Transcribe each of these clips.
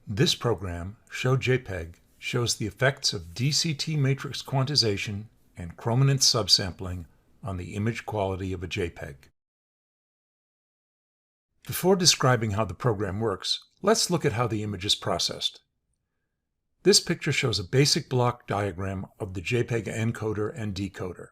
This program, SHOWJPEG, shows the effects of DCT matrix quantization and chrominance subsampling on the image quality of a JPEG. Before describing how the program works, let's look at how the image is processed. This picture shows a basic block diagram of the JPEG encoder and decoder.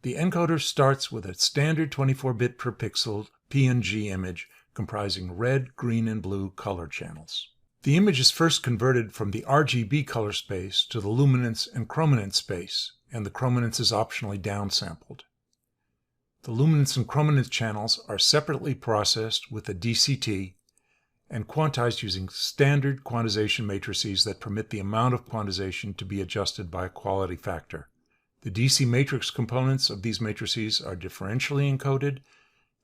The encoder starts with a standard 24-bit per pixel PNG image comprising red, green, and blue color channels. The image is first converted from the RGB color space to the luminance and chrominance space, and the chrominance is optionally downsampled. The luminance and chrominance channels are separately processed with a DCT and quantized using standard quantization matrices that permit the amount of quantization to be adjusted by a quality factor. The DC matrix components of these matrices are differentially encoded,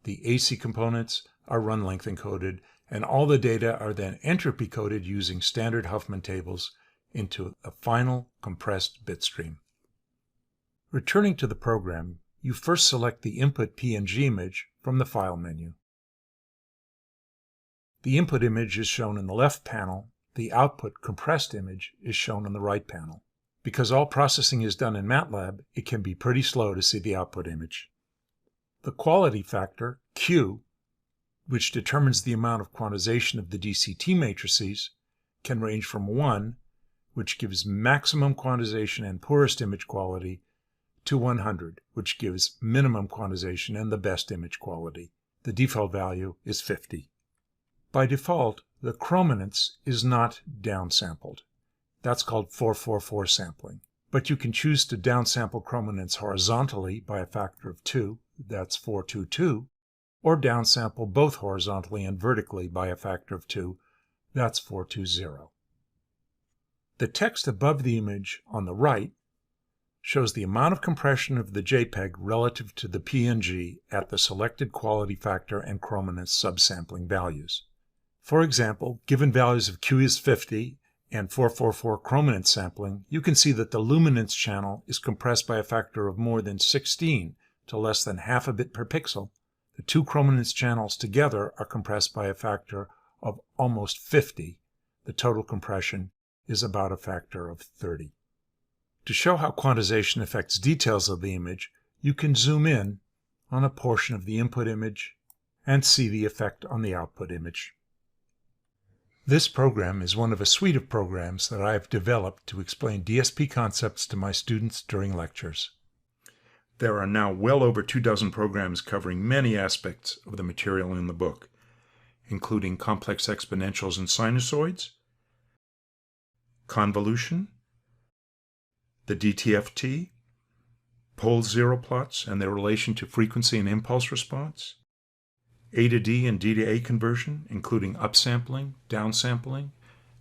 the AC components are run length encoded, and all the data are then entropy coded using standard Huffman tables into a final compressed bit stream. Returning to the program, you first select the input PNG image from the File menu. The input image is shown in the left panel. The output compressed image is shown in the right panel. Because all processing is done in MATLAB, it can be pretty slow to see the output image. The quality factor, Q, which determines the amount of quantization of the DCT matrices, can range from 1, which gives maximum quantization and poorest image quality, to 100, which gives minimum quantization and the best image quality. The default value is 50. By default, the chrominance is not downsampled. That's called 444 sampling. But you can choose to downsample chrominance horizontally by a factor of 2, that's 422, or downsample both horizontally and vertically by a factor of 2, that's 420. The text above the image on the right shows the amount of compression of the JPEG relative to the PNG at the selected quality factor and chrominance subsampling values. For example, given values of Q is 50 and 444 chrominance sampling, you can see that the luminance channel is compressed by a factor of more than 16 to less than half a bit per pixel. The two chrominance channels together are compressed by a factor of almost 50. The total compression is about a factor of 30. To show how quantization affects details of the image, you can zoom in on a portion of the input image and see the effect on the output image. This program is one of a suite of programs that I have developed to explain DSP concepts to my students during lectures. There are now well over 24 programs covering many aspects of the material in the book, including complex exponentials and sinusoids, convolution, the DTFT, pole zero plots and their relation to frequency and impulse response, A to D and D to A conversion, including upsampling, downsampling,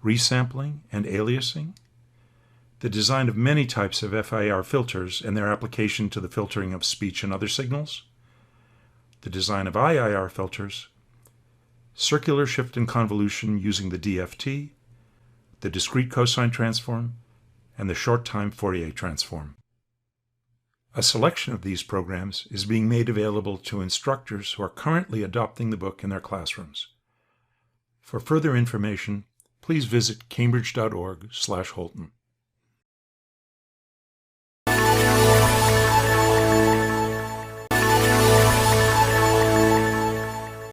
resampling, and aliasing, the design of many types of FIR filters and their application to the filtering of speech and other signals, the design of IIR filters, circular shift and convolution using the DFT, the discrete cosine transform, and the short-time Fourier transform. A selection of these programs is being made available to instructors who are currently adopting the book in their classrooms. For further information, please visit cambridge.org/Holton.